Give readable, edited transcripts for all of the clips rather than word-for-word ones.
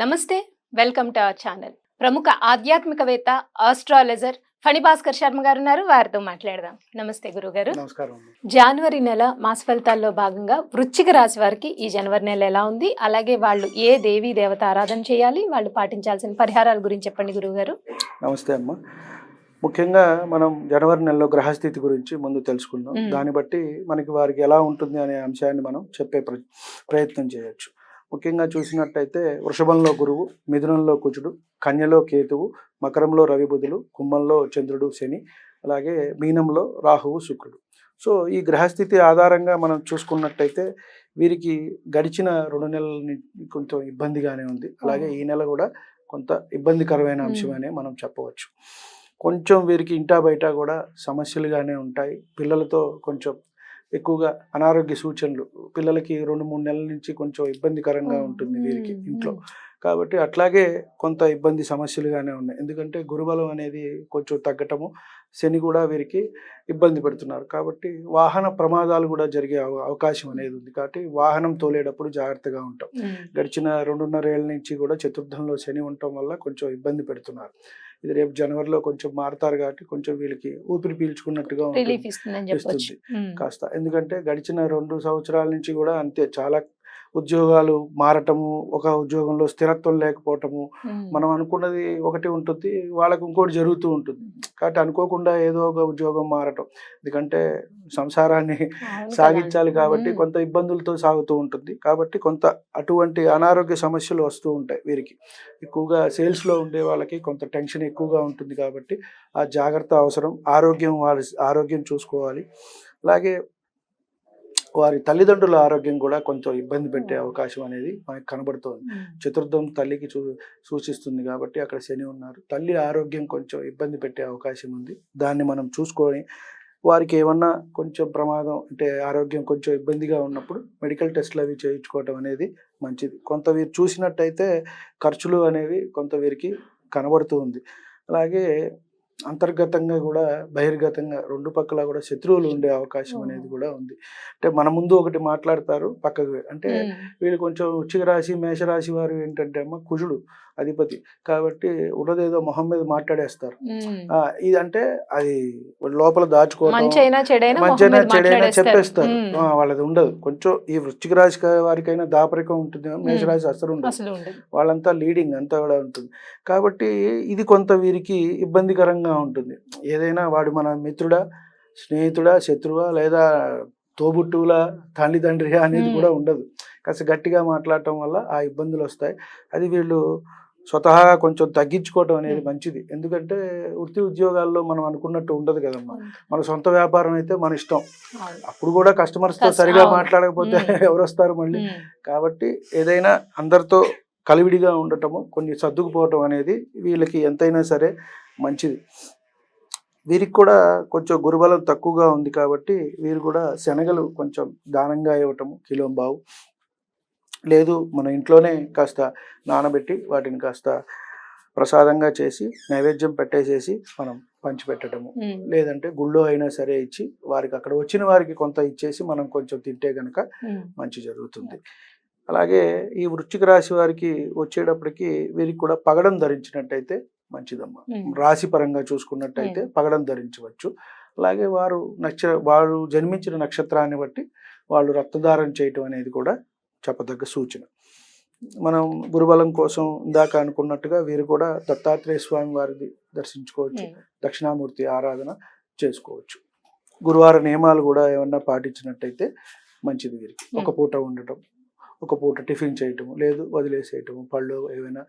నమస్తే, welcome to our channel. ప్రముఖ ఆధ్యాత్మికవేత్త, ఆస్ట్రాలజర్ ఫణిభాస్కర్ శర్మ గారు ఉన్నారు. వారితో మాట్లాడదాం. నమస్తే గురుగారు. నమస్కారం. జనవరి నెల మాస ఫలితాల్లో భాగంగా వృశ్చిక రాశి వారికి ఈ జనవరి నెల ఎలా ఉంది, అలాగే వాళ్ళు ఏ దేవీ దేవత ఆరాధన చేయాలి, వాళ్ళు పాటించాల్సిన పరిహారాల గురించి చెప్పండి గురుగారు. నమస్తే అమ్మ. ముఖ్యంగా మనం జనవరి నెలలో గ్రహస్థితి గురించి ముందు తెలుసుకుందాం. దాన్ని బట్టి మనకి వారికి ఎలా ఉంటుంది అనే అంశాన్ని మనం చెప్పే ప్రయత్నం చేయొచ్చు. ముఖ్యంగా చూసినట్టయితే వృషభంలో గురువు, మిథునంలో కుజుడు, కన్యలో కేతువు, మకరంలో రవి బుధులు, కుంభంలో చంద్రుడు శని, అలాగే మీనంలో రాహువు శుక్రుడు. సో ఈ గ్రహస్థితి ఆధారంగా మనం చూసుకున్నట్టయితే వీరికి గడిచిన 2 నెలల కొంచెం ఇబ్బందిగానే ఉంది. అలాగే ఈ నెల కూడా కొంత ఇబ్బందికరమైన అంశమనే మనం చెప్పవచ్చు. కొంచెం వీరికి ఇంటా బయట కూడా సమస్యలుగానే ఉంటాయి. పిల్లలతో కొంచెం ఎక్కువగా అనారోగ్య సూచనలు, పిల్లలకి 2-3 నెలల నుంచి కొంచెం ఇబ్బందికరంగా ఉంటుంది వీరికి ఇంట్లో. కాబట్టి అట్లాగే కొంత ఇబ్బంది సమస్యలుగానే ఉన్నాయి. ఎందుకంటే గురుబలం అనేది కొంచెం తగ్గటము, శని కూడా వీరికి ఇబ్బంది పెడుతున్నారు. కాబట్టి వాహన ప్రమాదాలు కూడా జరిగే అవకాశం అనేది ఉంది. కాబట్టి వాహనం తోలేటప్పుడు జాగ్రత్తగా ఉంటాం. గడిచిన 2.5 ఏళ్ళ నుంచి కూడా చతుర్థంలో శని ఉండటం వల్ల కొంచెం ఇబ్బంది పెడుతున్నారు. ఇది రేపు జనవరిలో కొంచెం మారుతారు కాబట్టి కొంచెం వీళ్ళకి ఊపిరి పీల్చుకున్నట్టుగా ఇస్తుంది కాస్త. ఎందుకంటే గడిచిన 2 సంవత్సరాల నుంచి కూడా అంతే, చాలా ఉద్యోగాలు మారటము, ఒక ఉద్యోగంలో స్థిరత్వం లేకపోవటము, మనం అనుకున్నది ఒకటి ఉంటుంది, వాళ్ళకు ఇంకోటి జరుగుతూ ఉంటుంది. కాబట్టి అనుకోకుండా ఏదో ఒక ఉద్యోగం మారటం, ఎందుకంటే సంసారాన్ని సాగించాలి కాబట్టి కొంత ఇబ్బందులతో సాగుతూ ఉంటుంది. కాబట్టి కొంత అటువంటి అనారోగ్య సమస్యలు వస్తూ ఉంటాయి వీరికి. ఎక్కువగా సేల్స్లో ఉండే వాళ్ళకి కొంత టెన్షన్ ఎక్కువగా ఉంటుంది. కాబట్టి ఆ జాగ్రత్త అవసరం. ఆరోగ్యం చూసుకోవాలి. అలాగే వారి తల్లిదండ్రుల ఆరోగ్యం కూడా కొంచెం ఇబ్బంది పెట్టే అవకాశం అనేది మనకు కనబడుతోంది. చతుర్థం తల్లికి సూచిస్తుంది కాబట్టి అక్కడ శని ఉన్నారు. తల్లి ఆరోగ్యం కొంచెం ఇబ్బంది పెట్టే అవకాశం ఉంది. దాన్ని మనం చూసుకొని వారికి ఏమన్నా కొంచెం ప్రమాదం అంటే ఆరోగ్యం కొంచెం ఇబ్బందిగా ఉన్నప్పుడు మెడికల్ టెస్ట్లు అవి చేయించుకోవటం అనేది మంచిది. కొంత వీరు చూసినట్టయితే ఖర్చులు అనేవి కొంత వీరికి కనబడుతూ ఉంది. అలాగే అంతర్గతంగా కూడా బహిర్గతంగా 2 పక్కల కూడా శత్రువులు ఉండే అవకాశం అనేది కూడా ఉంది. అంటే మన ముందు ఒకటి మాట్లాడతారు, పక్కకు అంటే వీళ్ళు కొంచెం వృశ్చిక రాశి మేషరాశి వారు ఏంటంటే అమ్మ కుజుడు అధిపతి కాబట్టి ఉన్నదేదో మొహం మీద మాట్లాడేస్తారు. ఇది అంటే అది లోపల దాచుకోవడం, మంచైనా చెడైనా చెప్పేస్తారు. వాళ్ళది ఉండదు. కొంచెం ఈ వృశ్చిక రాశి వారికైనా దాపరికం ఉంటుంది, మేషరాశి అసలు ఉండదు. వాళ్ళంతా లీడింగ్ అంతా కూడా ఉంటుంది. కాబట్టి ఇది కొంత వీరికి ఇబ్బందికరంగా ఉంటుంది. ఏదైనా వాడు మన మిత్రుడా, స్నేహితుడా, శత్రువా, లేదా తోబుట్టువుల, తల్లిదండ్రి అనేది కూడా ఉండదు. కాస్త గట్టిగా మాట్లాడటం వల్ల ఆ ఇబ్బందులు వస్తాయి. అది వీళ్ళు స్వతహాగా కొంచెం తగ్గించుకోవటం అనేది మంచిది. ఎందుకంటే వృత్తి ఉద్యోగాల్లో మనం అనుకున్నట్టు ఉండదు కదమ్మా. మన సొంత వ్యాపారం అయితే మన ఇష్టం. అప్పుడు కూడా కస్టమర్స్తో సరిగా మాట్లాడకపోతే ఎవరు వస్తారు మళ్ళీ. కాబట్టి ఏదైనా అందరితో కలివిడిగా ఉండటము, కొన్ని సర్దుకుపోవటం అనేది వీళ్ళకి ఎంతైనా సరే మంచిది. వీరికి కూడా కొంచెం గురుబలం తక్కువగా ఉంది కాబట్టి వీరు కూడా శనగలు కొంచెం దానంగా ఇవ్వటము, కిలోంబావు, లేదు మన ఇంట్లోనే కాస్త నానబెట్టి వాటిని కాస్త ప్రసాదంగా చేసి నైవేద్యం పెట్టేసేసి మనం పంచిపెట్టడము, లేదంటే గుళ్ళో అయినా సరే ఇచ్చి వారికి అక్కడ వచ్చిన వారికి కొంత ఇచ్చేసి మనం కొంచెం తింటే గనక మంచి జరుగుతుంది. అలాగే ఈ వృశ్చిక రాశి వారికి వచ్చేటప్పటికి వీరికి కూడా పగడం ధరించినట్టయితే మంచిదమ్మా. రాశి పరంగా చూసుకున్నట్టయితే పగడం ధరించవచ్చు. అలాగే వారు జన్మించిన నక్షత్రాన్ని బట్టి వాళ్ళు రక్తదానం చేయటం అనేది కూడా చెప్పదగ్గ సూచన. మనం గురుబలం కోసం ఇందాక అనుకున్నట్టుగా వీరు కూడా దత్తాత్రేయ స్వామి వారిది దర్శించుకోవచ్చు, దక్షిణామూర్తి ఆరాధన చేసుకోవచ్చు. గురువార నియమాలు కూడా ఏమన్నా పాటించినట్టయితే మంచిది వీరికి. ఒక పూట ఉండటం, ఒక పూట టిఫిన్ చేయటము, లేదు వదిలేసేయటము, పళ్ళు ఏమైనా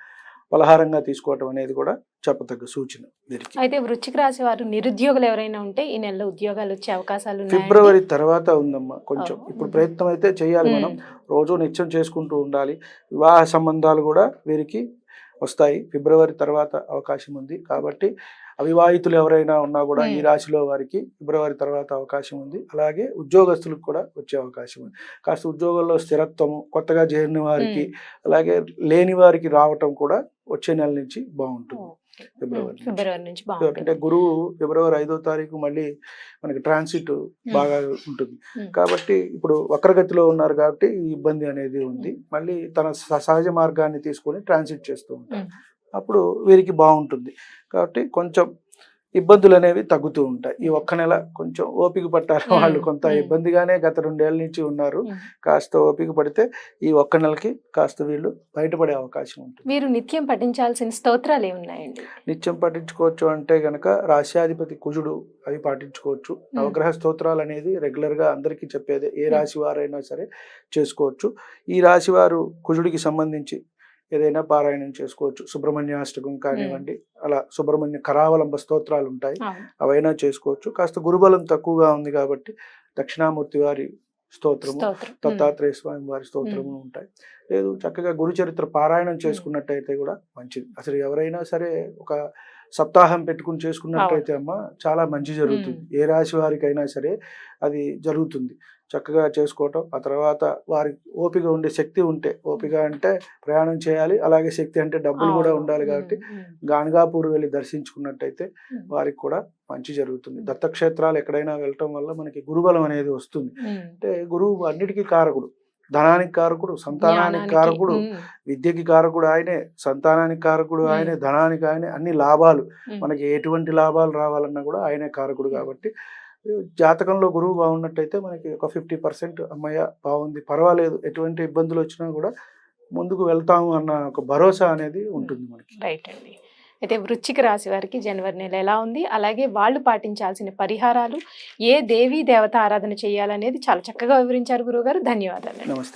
పలహారంగా తీసుకోవటం అనేది కూడా చెప్పదగ్గ సూచన వీరికి. అయితే వృశ్చిక రాశి వారు నిరుద్యోగులు ఎవరైనా ఉంటే ఈ నెలలో ఉద్యోగాలు వచ్చే అవకాశాలు ఫిబ్రవరి తర్వాత ఉందమ్మా. కొంచెం ఇప్పుడు ప్రయత్నం అయితే చేయాలి. మనం రోజు నిత్యం చేసుకుంటూ ఉండాలి. వివాహ సంబంధాలు కూడా వీరికి వస్తాయి. ఫిబ్రవరి తర్వాత అవకాశం ఉంది. కాబట్టి అవివాహితులు ఎవరైనా ఉన్నా కూడా ఈ రాశిలో వారికి ఫిబ్రవరి తర్వాత అవకాశం ఉంది. అలాగే ఉద్యోగస్తులకు కూడా వచ్చే అవకాశం ఉంది. కాస్త ఉద్యోగంలో స్థిరత్వము, కొత్తగా చేరిన వారికి, అలాగే లేని వారికి రావటం కూడా వచ్చే నెల నుంచి బాగుంటుంది. ఫిబ్రవరి నుంచి. ఫిబ్రవరి నుంచి అంటే బాగుంటుంది. గురువు ఫిబ్రవరి 5వ తారీఖు మళ్ళీ మనకి ట్రాన్సిట్ బాగా ఉంటుంది కాబట్టి ఇప్పుడు వక్రగతిలో ఉన్నారు కాబట్టి ఈ ఇబ్బంది అనేది ఉంది. మళ్ళీ తన సహజ మార్గాన్ని తీసుకొని ట్రాన్సిట్ చేస్తూ ఉంటారు. అప్పుడు వీరికి బాగుంటుంది కాబట్టి కొంచెం ఇబ్బందులు అనేవి తగ్గుతూ ఉంటాయి. ఈ ఒక్క నెల కొంచెం ఓపిక పట్టాలి. వాళ్ళు కొంత ఇబ్బందిగానే గత 2 ఏళ్ల నుంచి ఉన్నారు. కాస్త ఓపిక పడితే ఈ ఒక్క నెలకి కాస్త వీళ్ళు బయటపడే అవకాశం ఉంటుంది. మీరు నిత్యం పఠించాల్సిన స్తోత్రాలు ఏమున్నాయండి? నిత్యం పఠించుకోవచ్చు అంటే గనక రాశ్యాధిపతి కుజుడు అవి పాటించుకోవచ్చు. నవగ్రహ స్తోత్రాలు అనేది రెగ్యులర్ గా అందరికీ చెప్పేదే. ఏ రాశి వారైనా సరే చేసుకోవచ్చు. ఈ రాశి వారు కుజుడికి సంబంధించి ఏదైనా పారాయణం చేసుకోవచ్చు. సుబ్రహ్మణ్యాష్టకం కానివ్వండి, అలా సుబ్రహ్మణ్య కరావలంబ స్తోత్రాలు ఉంటాయి, అవైనా చేసుకోవచ్చు. కాస్త గురుబలం తక్కువగా ఉంది కాబట్టి దక్షిణామూర్తి వారి స్తోత్రము, దత్తాత్రేయ స్వామి వారి స్తోత్రము ఉంటాయి. లేదు చక్కగా గురు చరిత్ర పారాయణం చేసుకున్నట్టయితే కూడా మంచిది. అసలు ఎవరైనా సరే ఒక సప్తాహం పెట్టుకుని చేసుకున్నట్టయితే అమ్మ చాలా మంచి జరుగుతుంది. ఏ రాశి వారికైనా సరే అది జరుగుతుంది. చక్కగా చేసుకోవటం, ఆ తర్వాత వారికి ఓపిక ఉండే శక్తి ఉంటే, ఓపిక అంటే ప్రయాణం చేయాలి, అలాగే శక్తి అంటే డబ్బులు కూడా ఉండాలి కాబట్టి గాణగాపూర్ వెళ్ళి దర్శించుకున్నట్టయితే వారికి కూడా మంచి జరుగుతుంది. దత్తక్షేత్రాలు ఎక్కడైనా వెళ్ళటం వల్ల మనకి గురుబలం అనేది వస్తుంది. అంటే గురువు అన్నిటికీ కారకుడు, ధనానికి కారకుడు, సంతానానికి కారకుడు, విద్యకి కారకుడు ఆయనే, సంతానానికి కారకుడు ఆయనే, ధనానికి ఆయనే, అన్ని లాభాలు మనకి ఎటువంటి లాభాలు రావాలన్నా కూడా ఆయనే కారకుడు. కాబట్టి జాతకంలో గురువు బాగున్నట్టయితే మనకి ఒక 50% అమ్మయ్య బాగుంది, పర్వాలేదు, ఎటువంటి ఇబ్బందులు వచ్చినా కూడా ముందుకు వెళ్తాము అన్న ఒక భరోసా అనేది ఉంటుంది మనకి. రైట్ అండి. అయితే వృశ్చిక రాశి వారికి జనవరి నెల ఎలా ఉంది, అలాగే వాళ్ళు పాటించాల్సిన పరిహారాలు, ఏ దేవీ దేవత ఆరాధన చేయాలనేది చాలా చక్కగా వివరించారు గురువుగారు. ధన్యవాదాలు. నమస్తే.